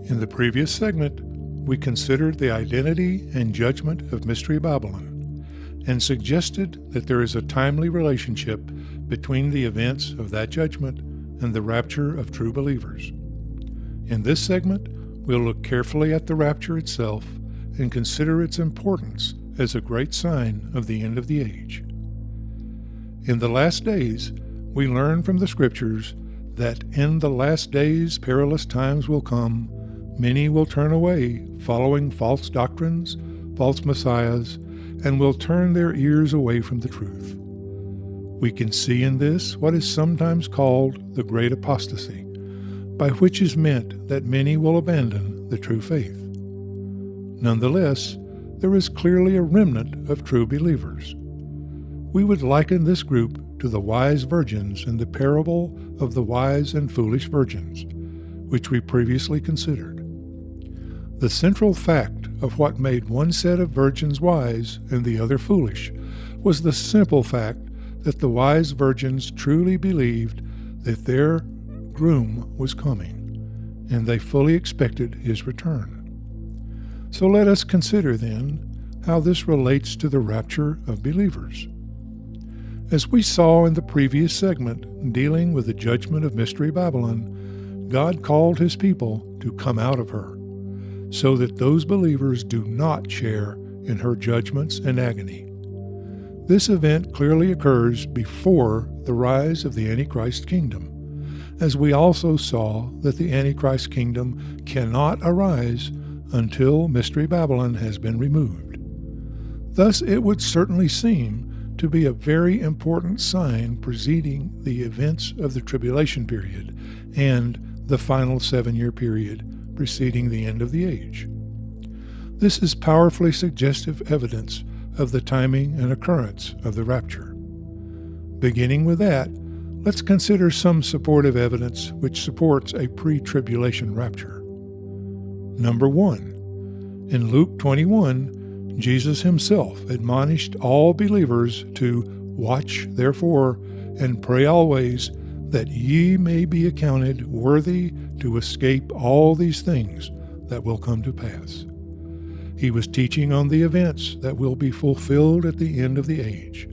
In the previous segment, we considered the identity and judgment of Mystery Babylon and suggested that there is a timely relationship between the events of that judgment and the rapture of true believers. In this segment, we'll look carefully at the rapture itself and consider its importance as a great sign of the end of the age. In the last days, we learn from the Scriptures that in the last days perilous times will come. Many will turn away, following false doctrines, false messiahs, and will turn their ears away from the truth. We can see in this what is sometimes called the great apostasy, by which is meant that many will abandon the true faith. Nonetheless, there is clearly a remnant of true believers. We would liken this group to the wise virgins in the parable of the wise and foolish virgins, which we previously considered. The central fact of what made one set of virgins wise and the other foolish was the simple fact that the wise virgins truly believed that their groom was coming, and they fully expected his return. So let us consider then how this relates to the rapture of believers. As we saw in the previous segment dealing with the judgment of Mystery Babylon, God called his people to come out of her, so that those believers do not share in her judgments and agony. This event clearly occurs before the rise of the Antichrist kingdom, as we also saw that the Antichrist kingdom cannot arise until Mystery Babylon has been removed. Thus it would certainly seem to be a very important sign preceding the events of the tribulation period and the final 7-year period preceding the end of the age. This is powerfully suggestive evidence of the timing and occurrence of the rapture. Beginning with that, let's consider some supportive evidence which supports a pre-tribulation rapture. Number 1. In Luke 21, Jesus himself admonished all believers to watch, therefore, and pray always, that ye may be accounted worthy to escape all these things that will come to pass. He was teaching on the events that will be fulfilled at the end of the age,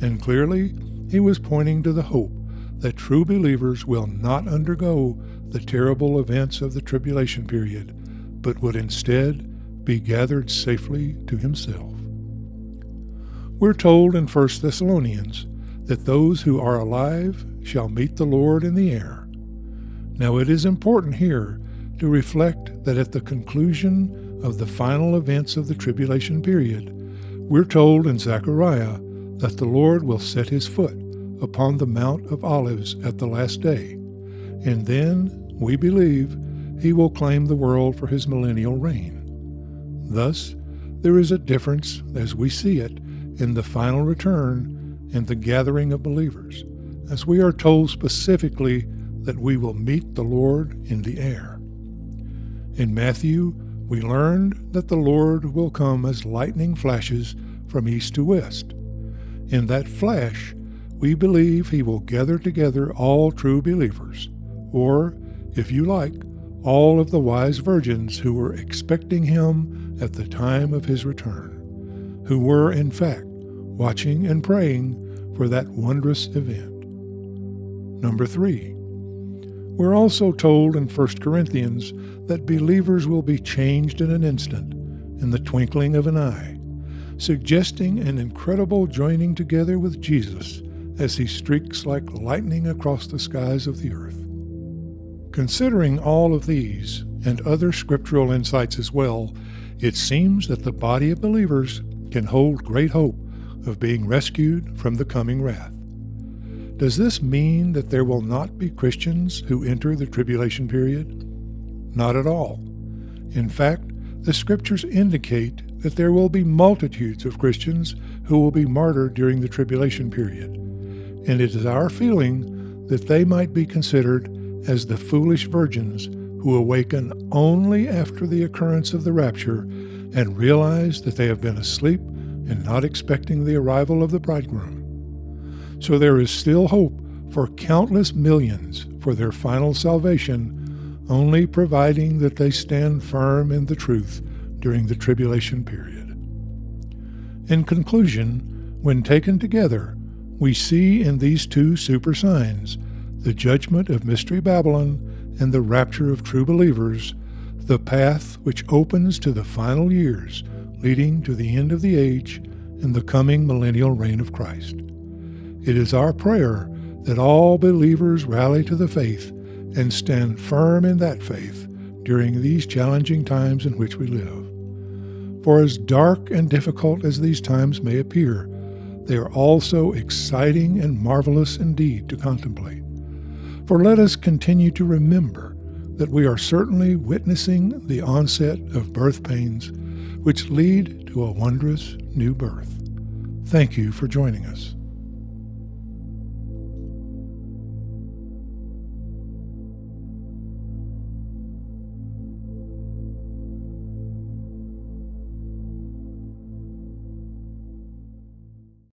and clearly he was pointing to the hope that true believers will not undergo the terrible events of the tribulation period, but would instead be gathered safely to himself. We're told in 1 Thessalonians that those who are alive shall meet the Lord in the air. Now it is important here to reflect that at the conclusion of the final events of the tribulation period, we're told in Zechariah that the Lord will set his foot upon the Mount of Olives at the last day, and then, we believe, he will claim the world for his millennial reign. Thus, there is a difference, as we see it, in the final return and the gathering of believers, as we are told specifically that we will meet the Lord in the air. In Matthew, we learned that the Lord will come as lightning flashes from east to west. In that flash, we believe he will gather together all true believers, or, if you like, all of the wise virgins who were expecting him at the time of his return, who were, in fact, watching and praying for that wondrous event. Number 3. We're also told in 1 Corinthians that believers will be changed in an instant, in the twinkling of an eye, suggesting an incredible joining together with Jesus as he streaks like lightning across the skies of the earth. Considering all of these and other scriptural insights as well, it seems that the body of believers can hold great hope of being rescued from the coming wrath. Does this mean that there will not be Christians who enter the tribulation period? Not at all. In fact, the Scriptures indicate that there will be multitudes of Christians who will be martyred during the tribulation period, and it is our feeling that they might be considered as the foolish virgins who awaken only after the occurrence of the rapture and realize that they have been asleep and not expecting the arrival of the bridegroom. So there is still hope for countless millions for their final salvation, only providing that they stand firm in the truth during the tribulation period. In conclusion, when taken together, we see in these two super signs, the judgment of Mystery Babylon and the rapture of true believers, the path which opens to the final years leading to the end of the age and the coming millennial reign of Christ. It is our prayer that all believers rally to the faith and stand firm in that faith during these challenging times in which we live. For as dark and difficult as these times may appear, they are also exciting and marvelous indeed to contemplate. For let us continue to remember that we are certainly witnessing the onset of birth pains, which lead to a wondrous new birth. Thank you for joining us.